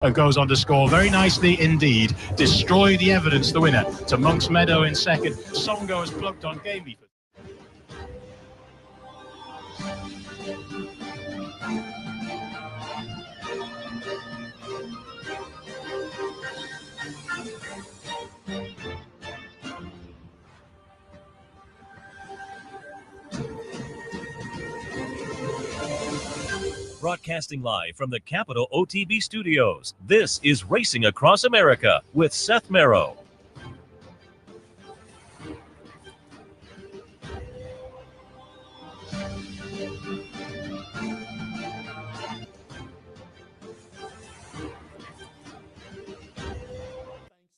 And goes on to score very nicely indeed. Destroy the Evidence, the winner, to Monk's Meadow in second. Songo has plucked on Gamey. Broadcasting live from the Capital OTB studios, this is Racing Across America with Seth Merrow. Thanks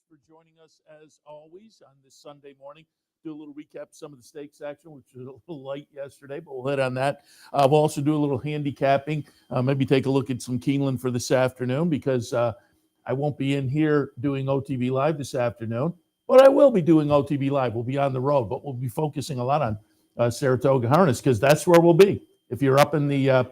for joining us as always on this Sunday morning. Do a little recap of some of the stakes action, which was a little light yesterday, but we'll hit on that. We'll also do a little handicapping, maybe take a look at some Keeneland for this afternoon, because I won't be in here doing OTB Live this afternoon, but I will be doing OTB Live. We'll be on the road, but we'll be focusing a lot on Saratoga Harness, because that's where we'll be. If you're up in the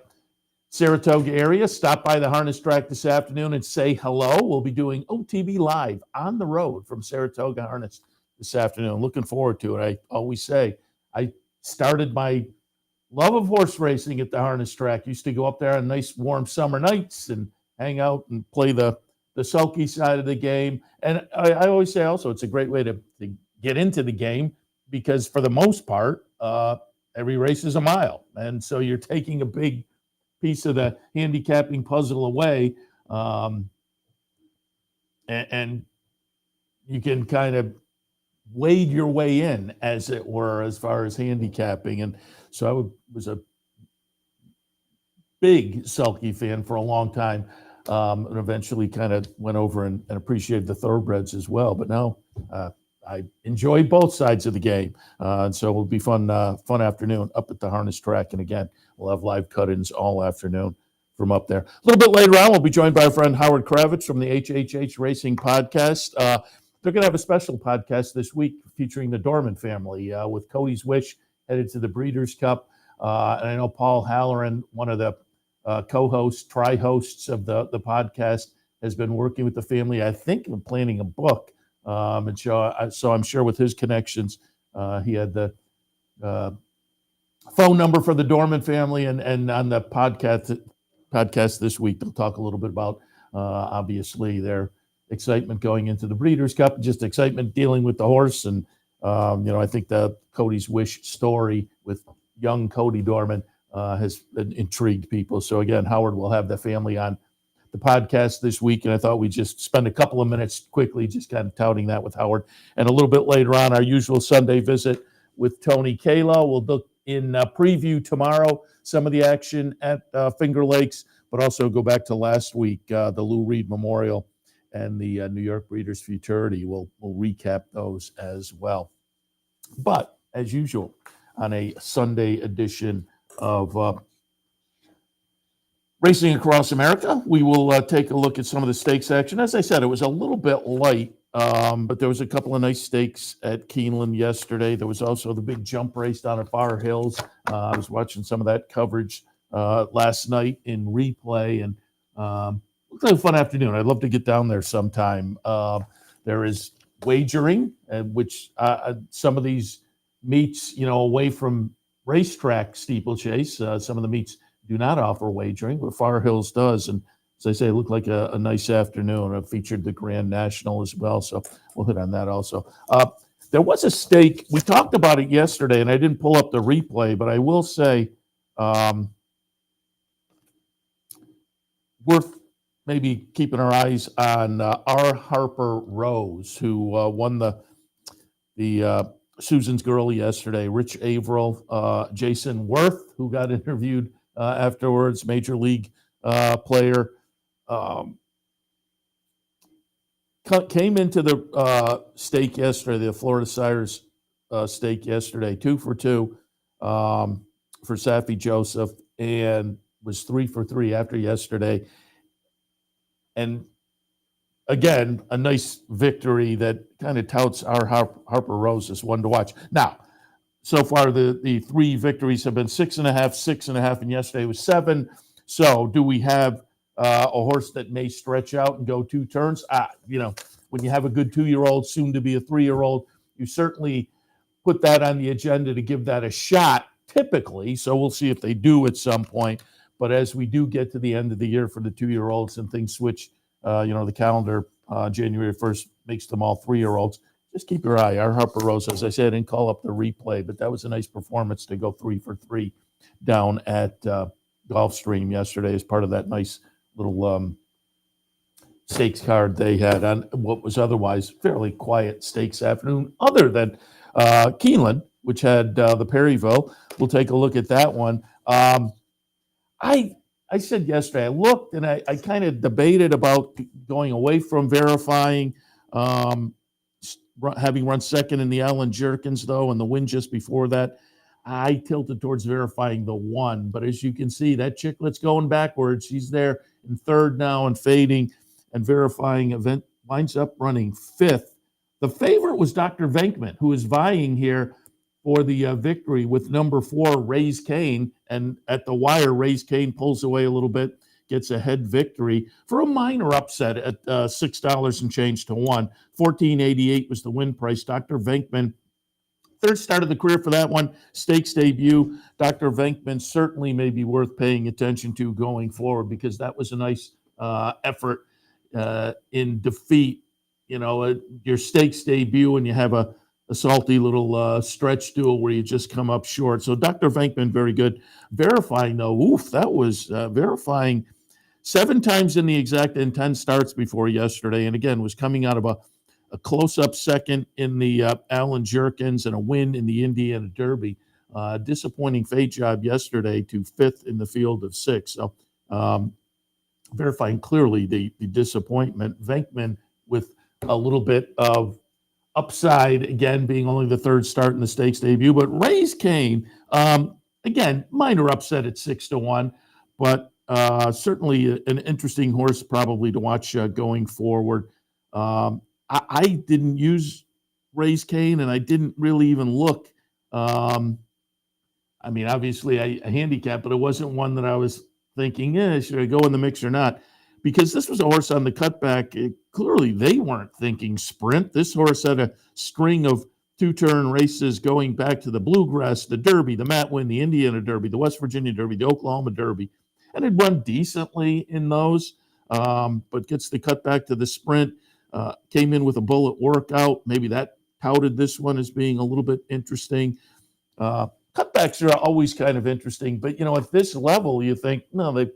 Saratoga area, stop by the harness track this afternoon and say hello. We'll be doing OTB Live on the road from Saratoga Harness this afternoon. Looking forward to it. I always say I started my love of horse racing at the harness track. Used to go up there on nice warm summer nights and hang out and play the sulky side of the game. And I always say also it's a great way to get into the game, because for the most part, every race is a mile. And so you're taking a big piece of the handicapping puzzle away, and you can kind of wade your way in, as it were, as far as handicapping. And so I was a big sulky fan for a long time, and eventually kind of went over and appreciated the thoroughbreds as well. But now I enjoy both sides of the game, and so it'll be fun afternoon up at the harness track. And again, we'll have live cut-ins all afternoon from up there. A little bit later on, we'll be joined by our friend Howard Kravets from the HHH Racing Podcast. They're going to have a special podcast this week featuring the Dorman family, with Cody's Wish headed to the Breeders' Cup. And I know Paul Halloran, one of the co-hosts, tri-hosts of the podcast, has been working with the family, I think, in planning a book. And so I'm sure with his connections, he had the phone number for the Dorman family. And on the podcast this week, they'll talk a little bit about, obviously, their excitement going into the Breeders' Cup, just excitement dealing with the horse. And, I think the Cody's Wish story with young Cody Dorman has intrigued people. So again, Howard will have the family on the podcast this week. And I thought we'd just spend a couple of minutes quickly just kind of touting that with Howard. And a little bit later on, our usual Sunday visit with Tony Calo. We'll look in preview tomorrow some of the action at Finger Lakes, but also go back to last week, the Lou Reed Memorial and the New York Breeders' Futurity. We'll recap those as well. But as usual, on a Sunday edition of Racing Across America, we will take a look at some of the stakes action. As I said, it was a little bit light, but there was a couple of nice stakes at Keeneland yesterday. There was also the big jump race down at Bar Hills. I was watching some of that coverage last night in replay, and looked like a fun afternoon. I'd love to get down there sometime. There is wagering, which some of these meets, away from racetrack steeplechase, some of the meets do not offer wagering, but Far Hills does. And as I say, it looked like a nice afternoon. It featured the Grand National as well, so we'll hit on that also. There was a stake. We talked about it yesterday, and I didn't pull up the replay, but I will say worth maybe keeping our eyes on R. Harper Rose, who won the Susan's Girl yesterday. Rich Averill, Jason Worth, who got interviewed afterwards, major league player, came into the stake yesterday, the Florida Sires stake yesterday, 2 for 2 for Safi Joseph, and was 3 for 3 after yesterday. And again, a nice victory that kind of touts our Harper Rose as one to watch. Now, so far, the 3 victories have been 6.5, 6.5, and yesterday was 7. So do we have a horse that may stretch out and go 2 turns. When you have a good 2-year-old, soon to be a 3-year-old, you certainly put that on the agenda to give that a shot typically. So we'll see if they do at some point. But as we do get to the end of the year for the 2-year-olds and things switch, the calendar January 1st makes them all 3-year-olds. Just keep your eye. Our Harper Rose, as I said, I didn't call up the replay, but that was a nice performance to go 3 for 3 down at Gulfstream yesterday as part of that nice little stakes card they had on what was otherwise fairly quiet stakes afternoon, other than Keeneland, which had the Perryville. We'll take a look at that one. I said yesterday, I looked and I kind of debated about going away from verifying, having run second in the Alan Jerkins, though, and the win just before that. I tilted towards verifying the 1. But as you can see, that chicklet's going backwards. She's there in 3rd now and fading, and verifying event winds up running 5th. The favorite was Dr. Venkman, who is vying here for the victory with number 4, Raise Cane. And at the wire, Raise Cane pulls away a little bit, gets a head victory for a minor upset at $6 and change to 1. $14.88 was the win price. Dr. Venkman, 3rd start of the career for that one, stakes debut. Dr. Venkman certainly may be worth paying attention to going forward, because that was a nice effort in defeat. Your stakes debut and you have a salty little stretch duel where you just come up short. So Dr. Venkman, very good. Verifying, though, that was verifying 7 times in the exact in 10 starts before yesterday. And again, was coming out of a close-up second in the Alan Jerkins and a win in the Indiana Derby. Disappointing fade job yesterday to 5th in the field of 6. So verifying clearly the disappointment. Venkman with a little bit of upside, again, being only the 3rd start in the stakes debut. But Raise Cane, again, minor upset at 6 to 1, but certainly an interesting horse probably to watch going forward. I didn't use Raise Cane, and I didn't really even look. Obviously I handicapped, but it wasn't one that I was thinking, should I go in the mix or not? Because this was a horse on the cutback. Clearly, they weren't thinking sprint. This horse had a string of 2-turn races going back to the Bluegrass, the Derby, the Matt Winn, the Indiana Derby, the West Virginia Derby, the Oklahoma Derby, and it run decently in those, but gets the cutback to the sprint. Came in with a bullet workout. Maybe that touted this one as being a little bit interesting. Cutbacks are always kind of interesting, but, at this level, you think, no, they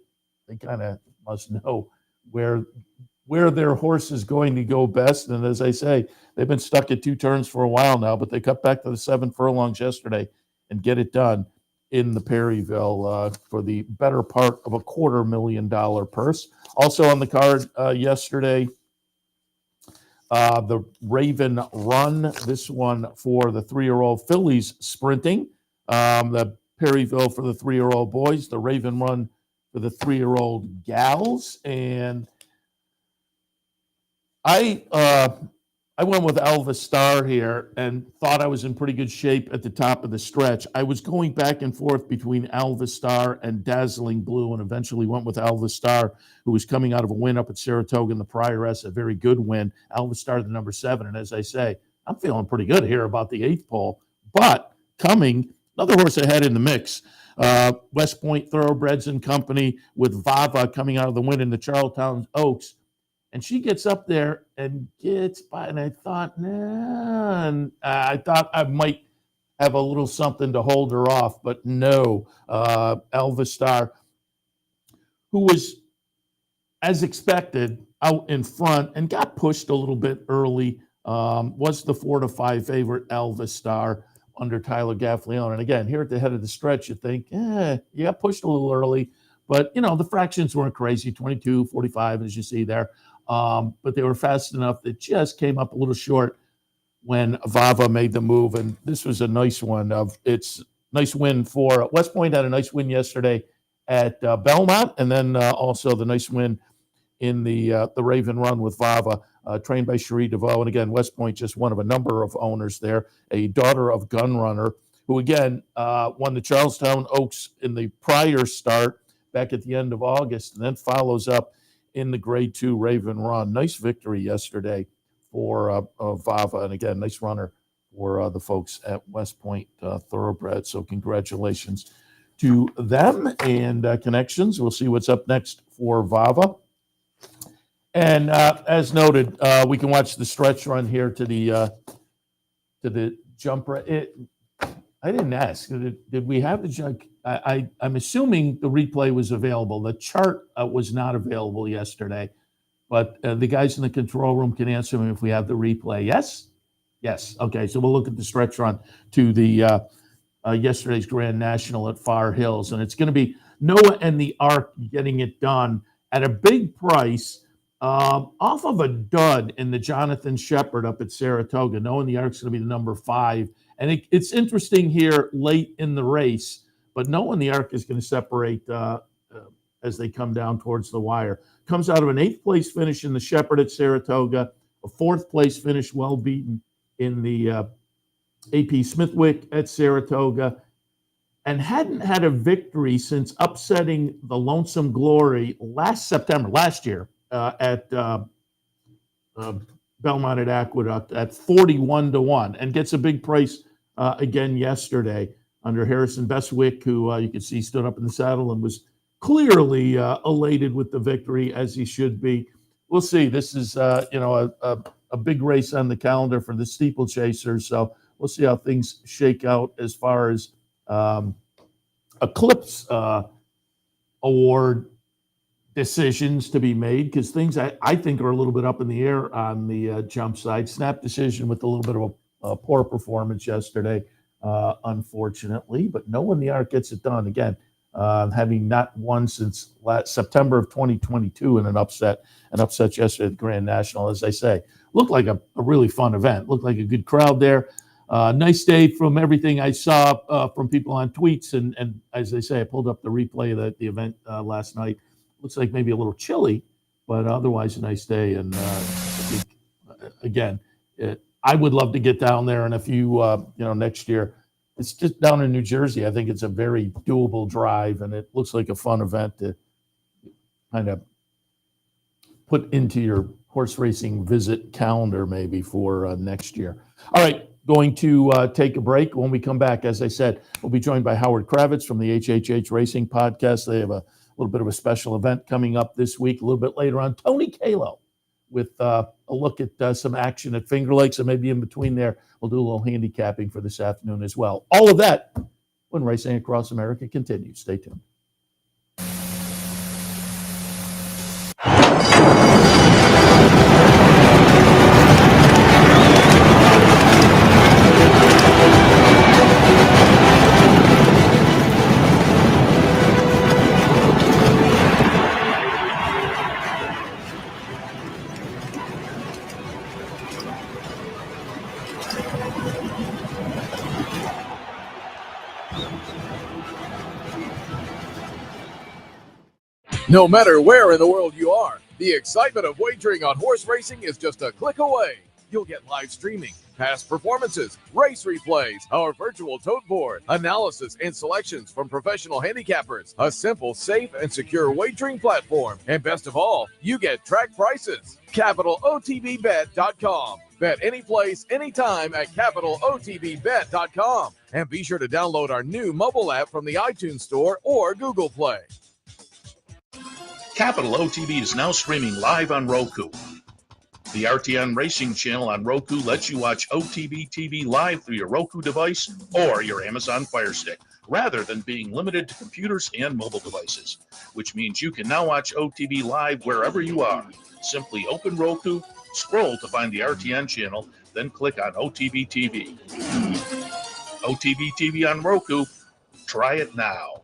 kind of must know where their horse is going to go best. And as I say, they've been stuck at 2 turns for a while now, but they cut back to the 7 furlongs yesterday and get it done in the Perryville for the better part of a $250,000 purse. Also on the card yesterday, the Raven Run, this one for the 3-year-old fillies sprinting, the Perryville for the 3-year-old boys, the Raven Run for the 3-year-old gals. And I went with Elvis Star here and thought I was in pretty good shape at the top of the stretch. I was going back and forth between Elvis Star and Dazzling Blue, and eventually went with Elvis Star, who was coming out of a win up at Saratoga in the Prior S, a very good win. Elvis Star, the number 7. And as I say, I'm feeling pretty good here about the 8th pole. But coming, another horse I had in the mix, West Point Thoroughbreds and Company with Vava coming out of the win in the Charlottetown Oaks. And she gets up there and gets by, and I thought, I thought I might have a little something to hold her off, but no. Elvis Star, who was, as expected, out in front and got pushed a little bit early, was the 4-5 favorite, Elvis Star, under Tyler Gaffleone. And again, here at the head of the stretch, you think, you got pushed a little early, but, the fractions weren't crazy, 22, 45, as you see there. But they were fast enough that just came up a little short when Vava made the move. And this was a nice one. It's nice win for West Point. Had a nice win yesterday at Belmont, and then also the nice win in the Raven Run with Vava, trained by Cherie DeVoe. And again, West Point, just one of a number of owners there, a daughter of Gun Runner, who again won the Charlestown Oaks in the prior start, back at the end of August, and then follows up in the Grade 2 Raven Run. Nice victory yesterday for Vava, and again, nice runner for the folks at West Point Thoroughbred. So congratulations to them and connections. We'll see what's up next for Vava. And as noted, we can watch the stretch run here to the jumper. I didn't ask. Did we have the jump? I'm assuming the replay was available. The chart was not available yesterday, but the guys in the control room can answer me if we have the replay. Yes? Yes. Okay, so we'll look at the stretch run to the yesterday's Grand National at Far Hills, and it's going to be Noah and the Ark getting it done at a big price. Off of a dud in the Jonathan Shepard up at Saratoga. Knowing the Ark's going to be the number 5. And it's interesting here late in the race, but knowing the Ark is going to separate as they come down towards the wire. Comes out of an 8th place finish in the Shepard at Saratoga, a 4th place finish well beaten in the AP Smithwick at Saratoga, and hadn't had a victory since upsetting the Lonesome Glory last year. At Belmont at Aqueduct at 41-1, and gets a big price again yesterday under Harrison Beswick, who you can see stood up in the saddle and was clearly elated with the victory, as he should be. We'll see. This is a big race on the calendar for the steeplechasers, so we'll see how things shake out as far as Eclipse Award decisions to be made, because things I think are a little bit up in the air on the jump side. Snap decision with a little bit of a poor performance yesterday, unfortunately, but no one the Ark gets it done again, having not won since September of 2022 in an upset yesterday at the Grand National. As I say, looked like a really fun event, looked like a good crowd there. Nice day from everything I saw from people on tweets, and as I say, I pulled up the replay of the event last night. Looks like maybe a little chilly, but otherwise a nice day. And again, I would love to get down there. And if you, next year, it's just down in New Jersey. I think it's a very doable drive, and it looks like a fun event to kind of put into your horse racing visit calendar maybe for next year. All right, going to take a break. When we come back, as I said, we'll be joined by Howard Kravets from the HHH Racing Podcast. They have a little bit of a special event coming up this week. A little bit later on, Tony Calo with a look at some action at Finger Lakes, and maybe in between there, we'll do a little handicapping for this afternoon as well. All of that when Racing Across America continues. Stay tuned. No matter where in the world you are, the excitement of wagering on horse racing is just a click away. You'll get live streaming, past performances, race replays, our virtual tote board, analysis and selections from professional handicappers, a simple, safe, and secure wagering platform, and best of all, you get track prices. CapitalOTBBet.com. Bet any place, anytime at CapitalOTBBet.com. And be sure to download our new mobile app from the iTunes Store or Google Play. Capital OTB is now streaming live on Roku. The RTN Racing channel on Roku lets you watch OTB TV live through your Roku device or your Amazon Fire Stick, rather than being limited to computers and mobile devices, which means you can now watch OTB live wherever you are. Simply open Roku, scroll to find the RTN channel, then click on OTB TV. OTB TV on Roku. Try it now.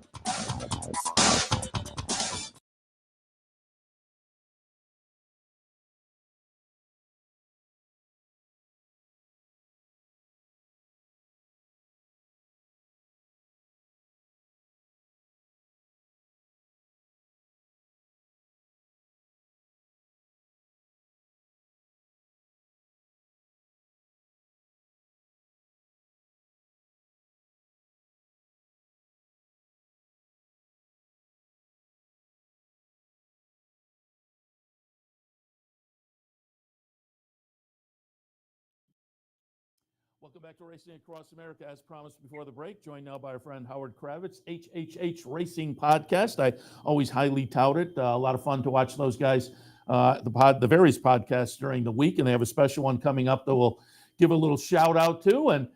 Welcome back to Racing Across America. As promised before the break, joined now by our friend Howard Kravets, HHH Racing Podcast. I always highly tout it. A lot of fun to watch those guys, the various podcasts during the week, and they have a special one coming up that we'll give a little shout out to, and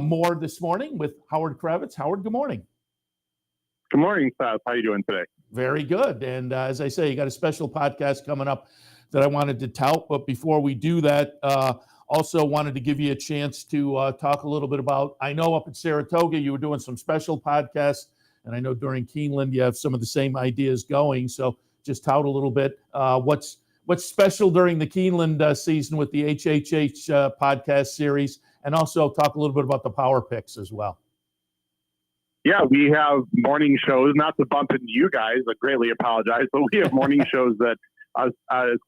more this morning with Howard Kravets. Howard, good morning. Good morning, Seth. How are you doing today? Very good. And as I say, you got a special podcast coming up that I wanted to tout. But before we do that, also wanted to give you a chance to talk a little bit about, I know up at Saratoga you were doing some special podcasts, and I know during Keeneland you have some of the same ideas going. So just tout a little bit what's special during the Keeneland season with the HHH podcast series, and also talk a little bit about the Power Picks as well. Yeah, we have morning shows, not to bump into you guys, I greatly apologize, but we have morning shows that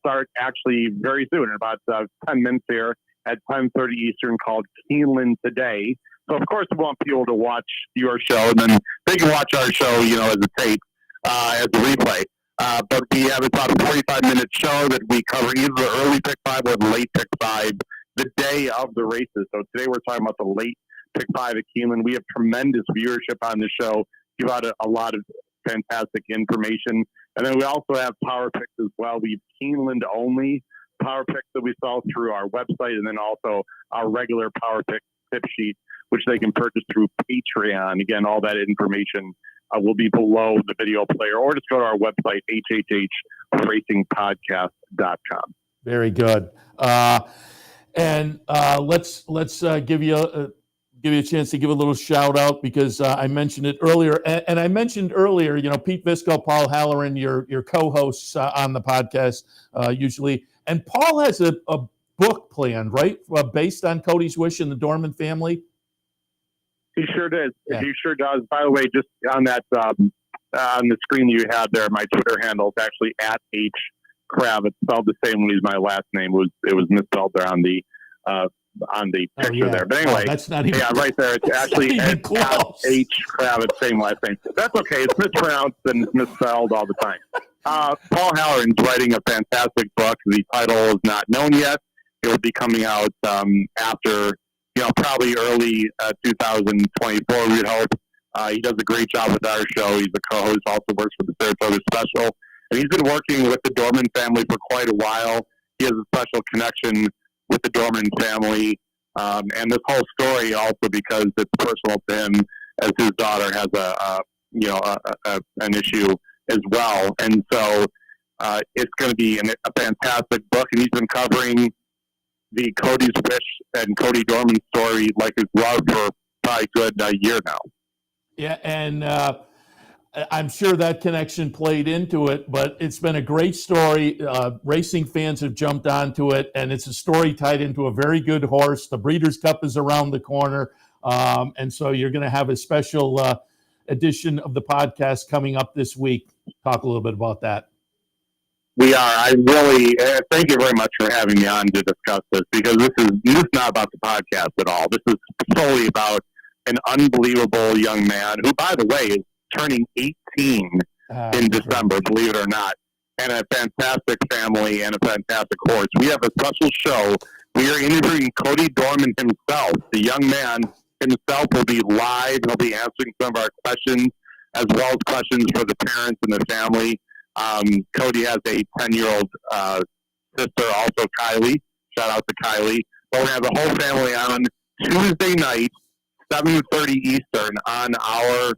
start actually very soon, in about 10 minutes here at 10:30 Eastern, called Keeneland Today. So, of course, we want people to watch your show, and then they can watch our show, as a tape, as a replay. But we have about a 45-minute show that we cover either the early pick 5 or the late pick 5 the day of the races. So today we're talking about the late pick 5 at Keeneland. We have tremendous viewership on the show, give out a lot of fantastic information. And then we also have Power Picks as well. We have Keeneland only Power Picks that we sell through our website, and then also our regular Power Pick tip sheet, which they can purchase through Patreon. Again, all that information will be below the video player, or just go to our website, hhhracingpodcast.com. Very good. And let's give you a chance to give a little shout out, because I mentioned it earlier, and I mentioned earlier, Pete Visco, Paul Halloran, your co-hosts on the podcast usually, and Paul has a book planned, right, based on Cody's Wish and the Dorman family. He sure did. Yeah. He sure does. By the way, just on that on the screen you had there, my Twitter handle is actually at H Kravets, spelled the same way as my last name. It was misspelled there on the picture there. But anyway, that's not even, right there. It's actually at H Kravets, same last name. That's okay. It's mispronounced and it's misspelled all the time. Paul Halloran's writing a fantastic book. The title is not known yet. It will be coming out after, probably early 2024, we'd hope. He does a great job with our show. He's a co-host, also works for the Saratoga Special. And he's been working with the Dorman family for quite a while. He has a special connection with the Dorman family. And this whole story also because it's personal to him, as his daughter has an issue as well. And so it's going to be a fantastic book. And he's been covering the Cody's Wish and Cody Dorman story like his love for probably a good year now. Yeah, and I'm sure that connection played into it, but it's been a great story. Racing fans have jumped onto it, and it's a story tied into a very good horse. The Breeders' Cup is around the corner, and so you're going to have a special edition of the podcast coming up this week. Talk a little bit about that. We are. I really thank you very much for having me on to discuss this, because this is not about the podcast at all. This is solely about an unbelievable young man who, by the way, is turning 18 in December, believe it or not, and a fantastic family and a fantastic horse. We have a special show. We are interviewing Cody Dorman himself. The young man himself will be live. He'll be answering some of our questions, as well as questions for the parents and the family. Cody has a 10-year-old sister, also Kylie. Shout out to Kylie. But we have the whole family on Tuesday night, 7:30 Eastern, on our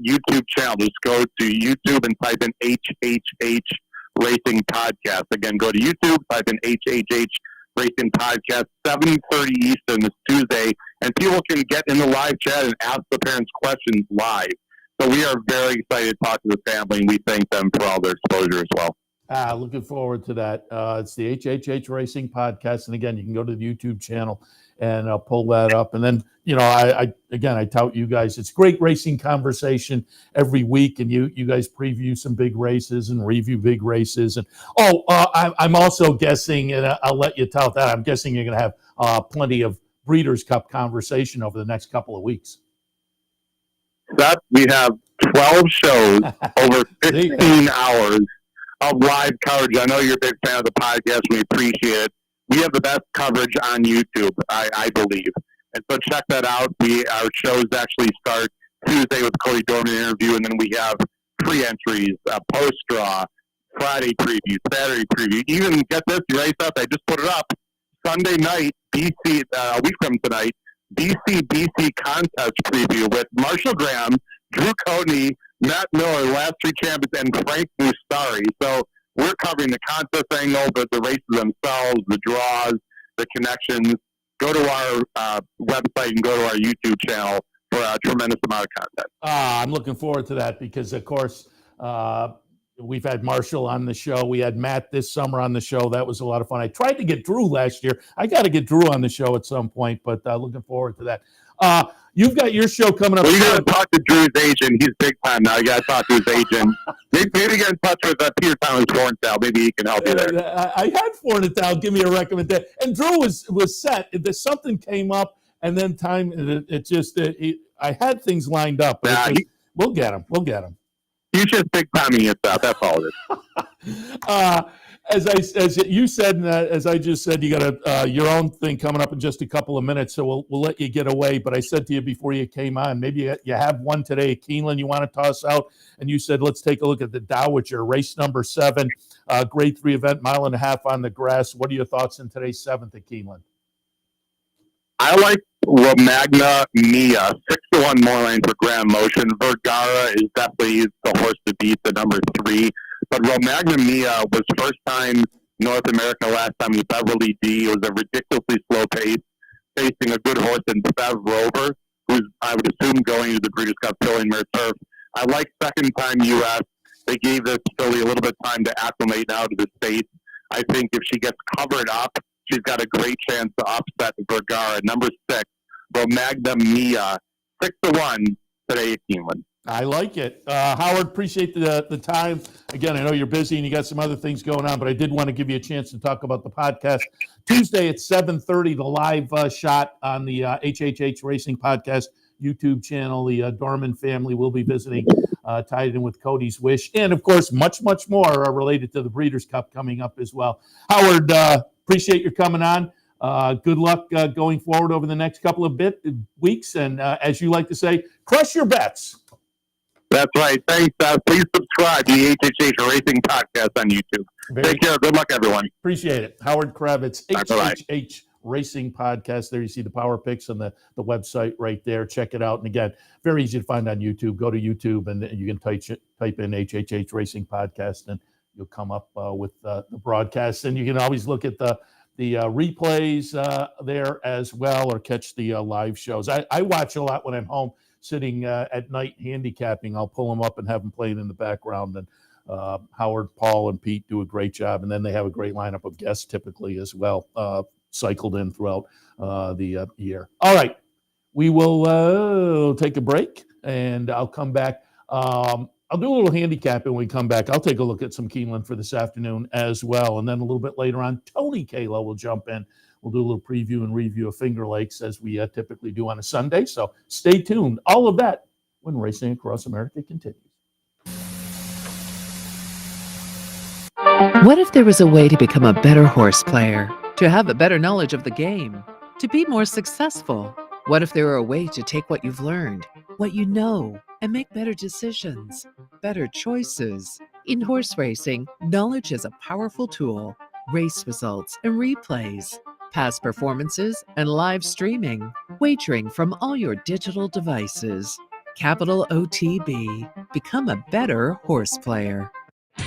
YouTube channel. Just go to YouTube and type in HHH Racing Podcast. Again, go to YouTube, type in HHH Racing Podcast, 7:30 Eastern this Tuesday, and people can get in the live chat and ask the parents questions live. So we are very excited to talk to the family, and we thank them for all their exposure as well. Looking forward to that. It's the HHH Racing Podcast, and again, you can go to the YouTube channel and pull that up. And then, I tout you guys. It's great racing conversation every week, and you guys preview some big races and review big races. And I'm also guessing, and I'll let you tout that, I'm guessing you're going to have plenty of Breeders' Cup conversation over the next couple of weeks. That we have 12 shows over 15 hours of live coverage. I know you're a big fan of the podcast. We appreciate it. we have the best coverage on YouTube, I believe. And so check that out. Our shows actually start Tuesday with Cody Dorman interview, and then we have free entries, post-draw, Friday preview, Saturday preview. Even, get this, you ready, Seth? I just put it up. Sunday night, BC, a week from tonight, BC contest preview with Marshall Graham, Drew Codney, Matt Miller, last three champions, and Frank Mustari. So we're covering the contest angle, the races themselves, the draws, the connections. Go to our website and go to our YouTube channel for a tremendous amount of content. I'm looking forward to that because, of course, we've had Marshall on the show. We had Matt this summer on the show. That was a lot of fun. I tried to get Drew last year. I got to get Drew on the show at some point, but looking forward to that. You've got your show coming up. Well, you got to talk to Drew's agent. He's big time now. You got to talk to his agent. Maybe get in touch with Peter Thomas Fornstall. Maybe he can help you there. I had Fornstall give me a recommendation, and Drew was set. Something came up, and then time. I had things lined up. But we'll get him. We'll get him. He's just big timing yourself. That's all it is. As you said, and as I just said, you got your own thing coming up in just a couple of minutes, so we'll let you get away. But I said to you before you came on, maybe you have one today at Keeneland you want to toss out, and you said let's take a look at the Dowager race number 7, grade 3 event, 1.5 miles on the grass. What are your thoughts in today's 7th at Keeneland? I like Romagna Mia, 6-1 more line for Grand Motion. Vergara is definitely the horse to beat, the number 3. But Romagna Mia was first time North America last time with Beverly D. It was a ridiculously slow pace, facing a good horse in Bev Rover, who's, I would assume, going to the Breeders' Cup filling mare turf. I like second time U.S. They gave this filly a little bit of time to acclimate now to the States. I think if she gets covered up, she's got a great chance to upset Vergara. Number 6, Romagna Mia, 6-1 today at Keeneland. I like it. Howard, appreciate the time. Again, I know you're busy and you got some other things going on, but I did want to give you a chance to talk about the podcast. Tuesday at 7:30, the live shot on the HHH Racing Podcast YouTube channel. The Dorman family will be visiting, tied in with Cody's Wish. And, of course, much, much more related to the Breeders' Cup coming up as well. Howard, appreciate your coming on. Good luck going forward over the next couple of weeks. And as you like to say, crush your bets. That's right. Thanks. Please subscribe to the HHH Racing Podcast on YouTube. Take care. Good luck, everyone. Appreciate it. Howard Kravets, HHH Racing Podcast. There you see the power picks on the website right there. Check it out. And again, very easy to find on YouTube. Go to YouTube and you can type in HHH Racing Podcast and you'll come up with the broadcast. And you can always look at the replays there as well, or catch the live shows. I watch a lot when I'm home sitting at night handicapping. I'll pull them up and have them playing in the background. And Howard, Paul, and Pete do a great job. And then they have a great lineup of guests typically as well, cycled in throughout the year. All right. We will take a break, and I'll come back. I'll do a little handicapping when we come back. I'll take a look at some Keeneland for this afternoon as well. And then a little bit later on, Tony Calo will jump in. We'll do a little preview and review of Finger Lakes as we typically do on a Sunday. So stay tuned. All of that when Racing Across America continues. What if there was a way to become a better horse player, to have a better knowledge of the game, to be more successful? What if there were a way to take what you've learned, what you know, and make better decisions, better choices? In horse racing, knowledge is a powerful tool. Race results and replays, past performances and live streaming, wagering from all your digital devices. Capital OTB. Become a better horse player.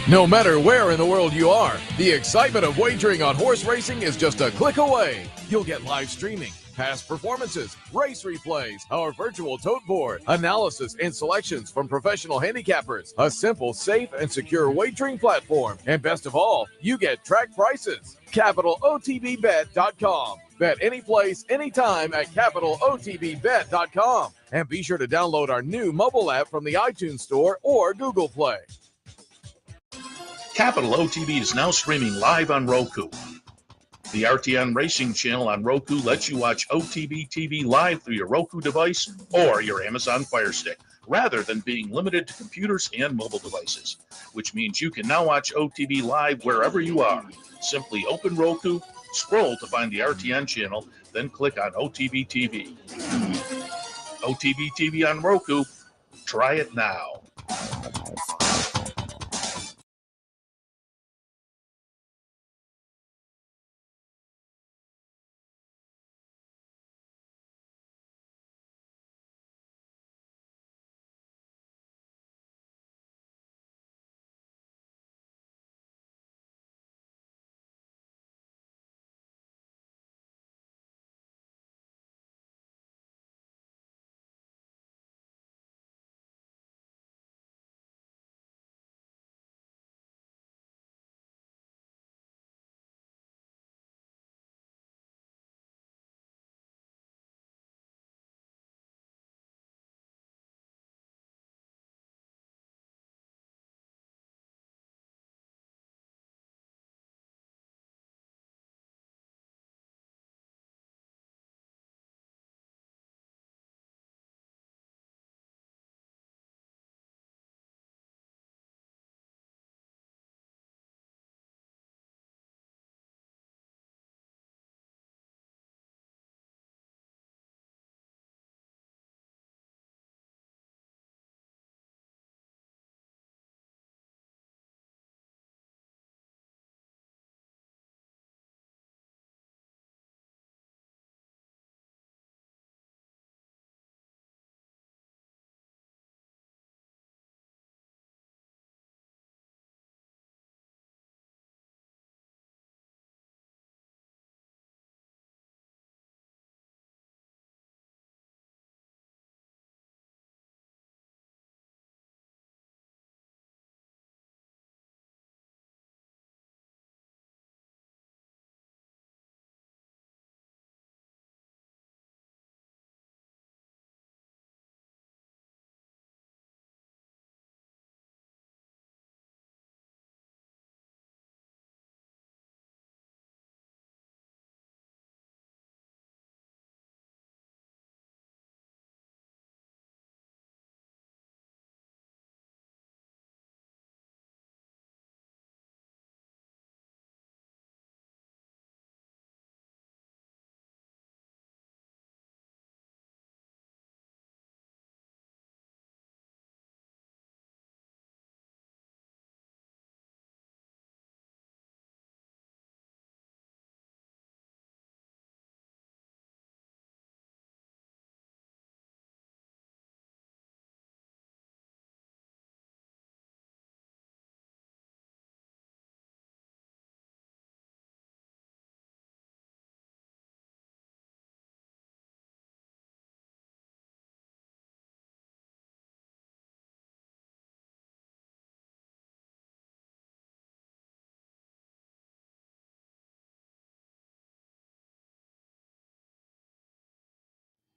No matter where in the world you are, the excitement of wagering on horse racing is just a click away. You'll get live streaming, past performances, race replays, our virtual tote board, analysis and selections from professional handicappers, a simple, safe, and secure wagering platform, and best of all, you get track prices. CapitalOTBBet.com. Bet any place, anytime at CapitalOTBBet.com. And be sure to download our new mobile app from the iTunes Store or Google Play. Capital OTB is now streaming live on Roku. The RTN Racing channel on Roku lets you watch OTB TV live through your Roku device or your Amazon Fire Stick, rather than being limited to computers and mobile devices, which means you can now watch OTB live wherever you are. Simply open Roku, Scroll to find the RTN channel, then click on OTB TV. OTB TV on Roku. Try it now.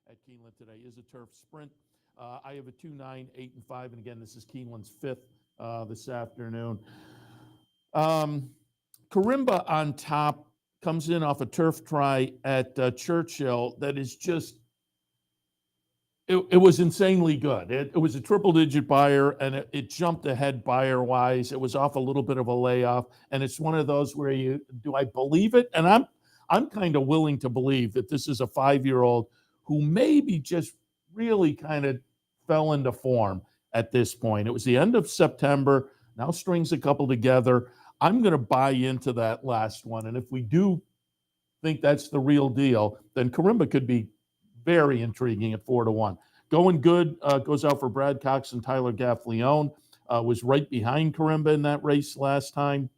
At Keeneland today is a turf sprint. I have a 2-9, 8, and 5, and again, this is Keeneland's 5th this afternoon. Carimba on top comes in off a turf try at Churchill that is just, it was insanely good. It was a triple-digit buyer, and it jumped ahead buyer-wise. It was off a little bit of a layoff, and it's one of those where do I believe it? And I'm kind of willing to believe that this is a 5-year-old who maybe just really kind of fell into form at this point. It was the end of September, now strings a couple together. I'm going to buy into that last one. And if we do think that's the real deal, then Carimba could be very intriguing at 4-1. Going Good goes out for Brad Cox and Tyler Gaffleone. Was right behind Carimba in that race last time.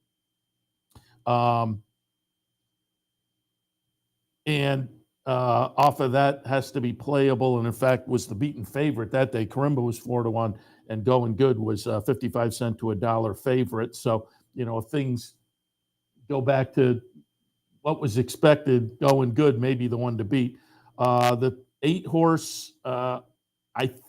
And off of that has to be playable, and in fact was the beaten favorite that day. Carimba was 4-1, and Going Good was 55 cent to $1 favorite. So, if things go back to what was expected, Going Good may be the one to beat. The 8-horse, I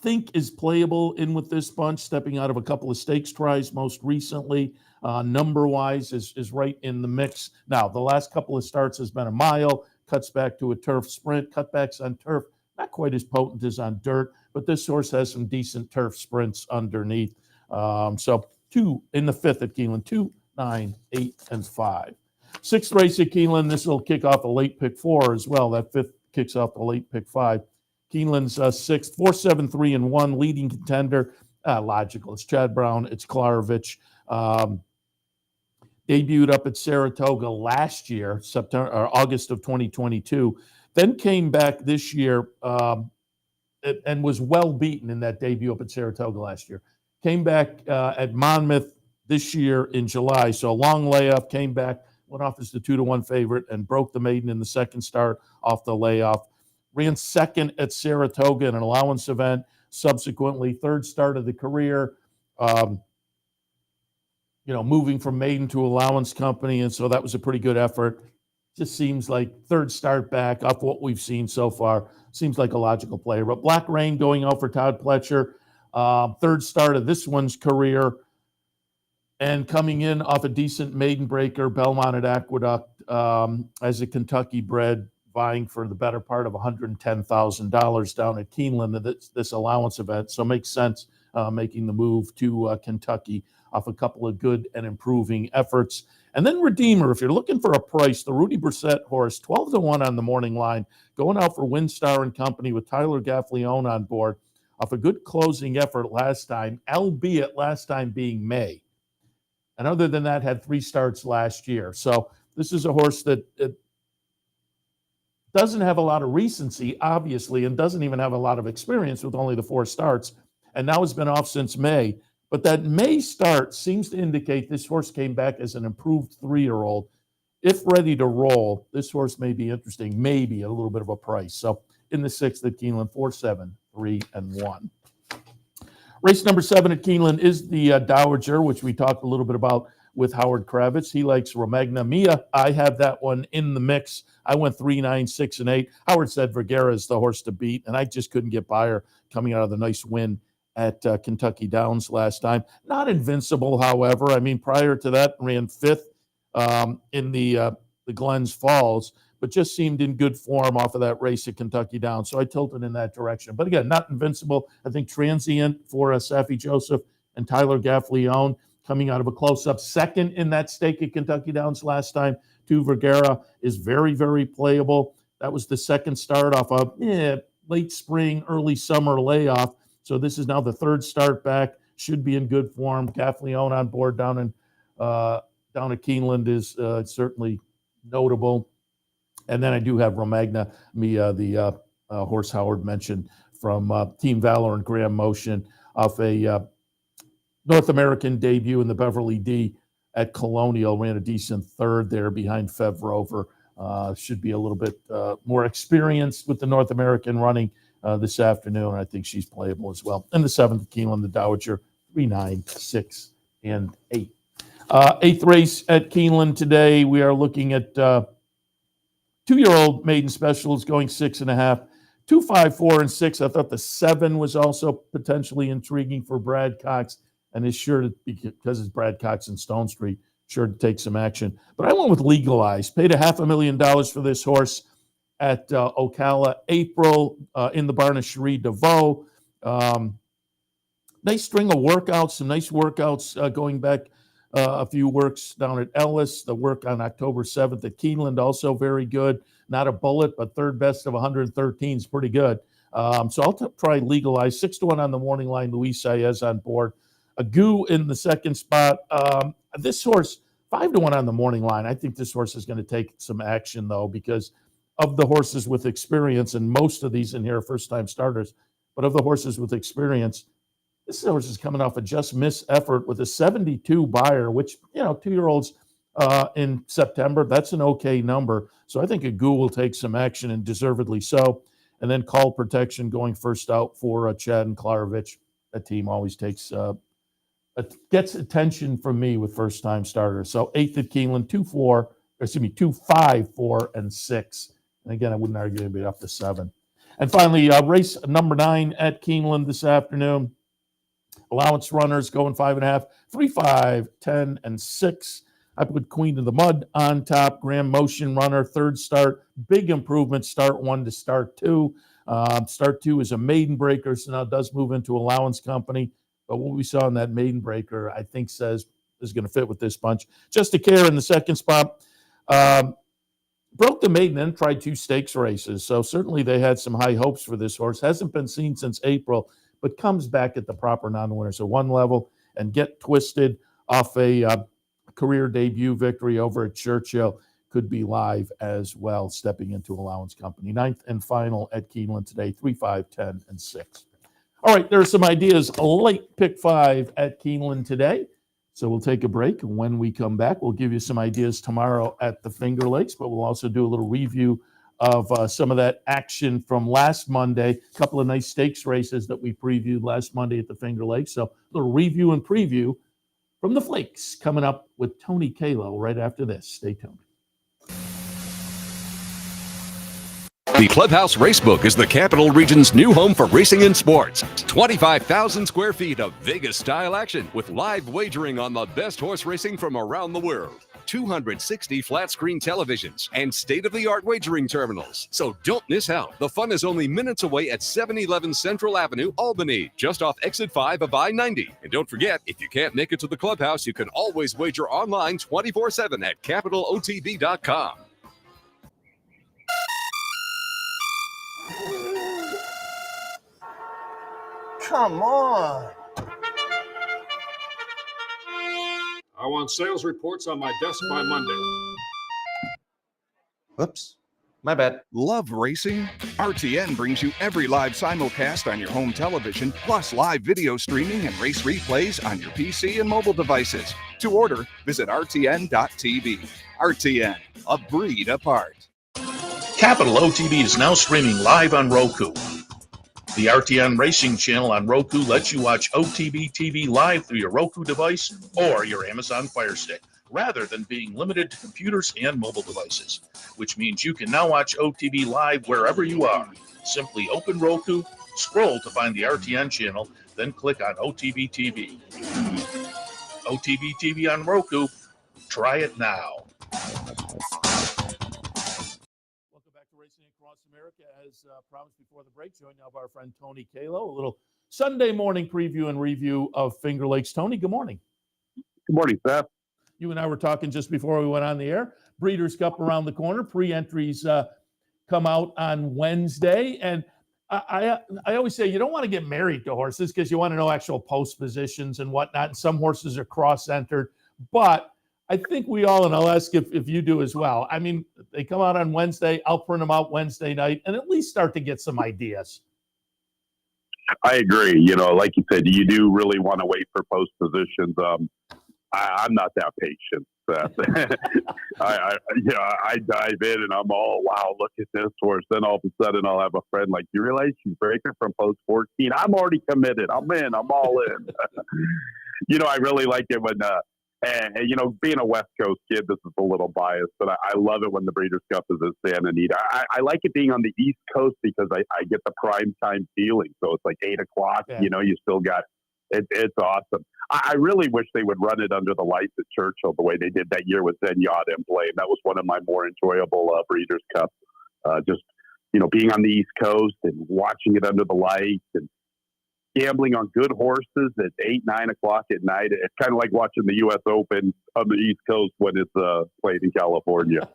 think, is playable in with this bunch, stepping out of a couple of stakes tries most recently. Number-wise is right in the mix. Now, the last couple of starts has been a mile, cuts back to a turf sprint. Cutbacks on turf, not quite as potent as on dirt, but this horse has some decent turf sprints underneath. So 2 in the 5th at Keeneland, 2, 9, 8, and 5. Sixth race at Keeneland. This will kick off a late pick 4 as well. That fifth kicks off the late pick 5. Keeneland's sixth, 4-7-3-1, leading contender. Logical. It's Chad Brown. It's Klavich. Debuted up at Saratoga last year, September or August of 2022. Then came back this year and was well beaten in that debut up at Saratoga last year. Came back at Monmouth this year in July. So a long layoff, came back, went off as the 2-1 favorite, and broke the maiden in the second start off the layoff. Ran second at Saratoga in an allowance event. Subsequently, third start of the career. Moving from maiden to allowance company, and so that was a pretty good effort. Just seems like third start back off what we've seen so far. Seems like a logical player. But Black Rain going out for Todd Pletcher. Third start of this one's career. And coming in off a decent maiden breaker, Belmont at Aqueduct, as a Kentucky bred, vying for the better part of $110,000 down at Keeneland, this allowance event. So it makes sense making the move to Kentucky off a couple of good and improving efforts. And then Redeemer, if you're looking for a price, the Rudy Brissett horse, 12-1 on the morning line, going out for Windstar and Company with Tyler Gaffleone on board off a good closing effort last time, albeit last time being May. And other than that, had 3 starts last year. So this is a horse that doesn't have a lot of recency, obviously, and doesn't even have a lot of experience with only the 4 starts, and now has been off since May. But that May start seems to indicate this horse came back as an improved 3-year-old. If ready to roll, this horse may be interesting, maybe a little bit of a price. So in the 6th at Keeneland, 4-7-3-1. Race number 7 at Keeneland is the Dowager, which we talked a little bit about with Howard Kravets. He likes Romagna Mia. I have that one in the mix. I went 3, 9, 6, and 8. Howard said Vergara is the horse to beat, and I just couldn't get by her coming out of the nice win at Kentucky Downs last time. Not invincible, however. I mean, prior to that, ran 5th in the Glens Falls, but just seemed in good form off of that race at Kentucky Downs. So I tilted in that direction. But again, not invincible. I think transient for Safi Joseph and Tyler Gaffleone coming out of a close-up second in that stake at Kentucky Downs last time to Vergara is very, very playable. That was the second start off a late spring, early summer layoff. So this is now the 3rd start back. Should be in good form. Gaffleone on board down at Keeneland is certainly notable. And then I do have Romagna Mia, the horse Howard mentioned from Team Valor and Graham Motion off a North American debut in the Beverly D at Colonial. Ran a decent 3rd there behind Fev Rover. Should be a little bit more experienced with the North American running this afternoon. I think she's playable as well. In the 7th, Keeneland, the Dowager, 3, 9, 6, and 8. 8th race at Keeneland today. We are looking at 2-year-old maiden specials going 6.5, 2, 5, 4, and 6. I thought the 7 was also potentially intriguing for Brad Cox, and is sure to, because it's Brad Cox and Stone Street, sure to take some action. But I went with Legalized. Paid $500,000 for this horse at Ocala, April, in the barn of Cherie DeVoe. Nice string of workouts, some nice workouts going back a few works down at Ellis. The work on October 7th at Keeneland, also very good. Not a bullet, but 3rd best of 113 is pretty good. So I'll try Legalized. 6-1 on the morning line. Luis Saez on board. A Goo in the 2nd spot. This horse, 5-1 on the morning line. I think this horse is going to take some action, though, because of the horses with experience, and most of these in here are first-time starters, but of the horses with experience, this horse is coming off a just miss effort with a 72 buyer, which, 2-year-olds in September, that's an okay number. So I think a Goo will take some action, and deservedly so. And then Call Protection going first out for Chad and Klavich. That team always gets attention from me with first-time starters. So 8th at Keeneland, 2, 5, 4, and 6. And again, I wouldn't argue anybody up to 7. And finally, race number 9 at Keeneland this afternoon. Allowance runners going 5.5, 3, 5, 10, and 6. I put Queen of the Mud on top. Graham Motion runner, 3rd start. Big improvement, start 1 to start 2. Start 2 is a maiden breaker, so now it does move into allowance company. But what we saw in that maiden breaker, I think, says is going to fit with this bunch. Just a Care in the 2nd spot. Broke the maiden and tried 2 stakes races. So certainly they had some high hopes for this horse. Hasn't been seen since April, but comes back at the proper non-winner. So 1 level, and Get Twisted off a career debut victory over at Churchill could be live as well, stepping into Allowance Company. 9th and final at Keeneland today, 3, 5, 10, and 6. All right, there are some ideas. Late pick 5 at Keeneland today. So we'll take a break. And when we come back, we'll give you some ideas tomorrow at the Finger Lakes, but we'll also do a little review of some of that action from last Monday. A couple of nice stakes races that we previewed last Monday at the Finger Lakes. So a little review and preview from the Flakes coming up with Tony Calo right after this. Stay tuned. The Clubhouse Racebook is the Capital Region's new home for racing and sports. 25,000 square feet of Vegas-style action with live wagering on the best horse racing from around the world. 260 flat-screen televisions and state-of-the-art wagering terminals. So don't miss out. The fun is only minutes away at 711 Central Avenue, Albany, just off exit 5 of I-90. And don't forget, if you can't make it to the Clubhouse, you can always wager online 24/7 at capitalotb.com. Come on. I want sales reports on my desk by Monday. Whoops. My bad. Love racing? RTN brings you every live simulcast on your home television, plus live video streaming and race replays on your PC and mobile devices. To order, visit rtn.tv. RTN, a breed apart. Capital OTB is now streaming live on Roku. The RTN Racing channel on Roku lets you watch OTB TV live through your Roku device or your Amazon Fire Stick, rather than being limited to computers and mobile devices, which means you can now watch OTB live wherever you are. Simply open Roku, scroll to find the RTN channel, then click on OTB TV. OTB TV on Roku. Try it now. Racing Across America, as promised before the break, joined now by our friend Tony Calo. A little Sunday morning preview and review of Finger Lakes. Tony, good morning. Good morning, Seth. You and I were talking just before we went on the air. Breeders' Cup around the corner. Pre-entries come out on Wednesday. And I always say you don't want to get married to horses because you want to know actual post positions and whatnot. And some horses are cross-entered. But I think we all, and I'll ask if you do as well. I mean, they come out on Wednesday. I'll print them out Wednesday night and at least start to get some ideas. I agree. You know, like you said, you do really want to wait for post positions. I'm not that patient. I dive in and I'm all, wow, look at this horse. Then all of a sudden I'll have a friend like, you realize she's breaking from post 14? I'm already committed. I'm in. I'm all in. You know, I really like it when and, you know, being a West Coast kid, this is a little biased, but I love it when the Breeders' Cup is at Santa Anita. I like it being on the East Coast because I get the prime time feeling. So it's like 8 o'clock, you know, you still got it. It's awesome. I really wish they would run it under the lights at Churchill the way they did that year with Zen Yacht in play. That was one of my more enjoyable Breeders' Cup. Just, you know, being on the East Coast and watching it under the lights and gambling on good horses at 8, 9 o'clock at night. It's kind of like watching the U.S. Open on the East Coast when it's played in California.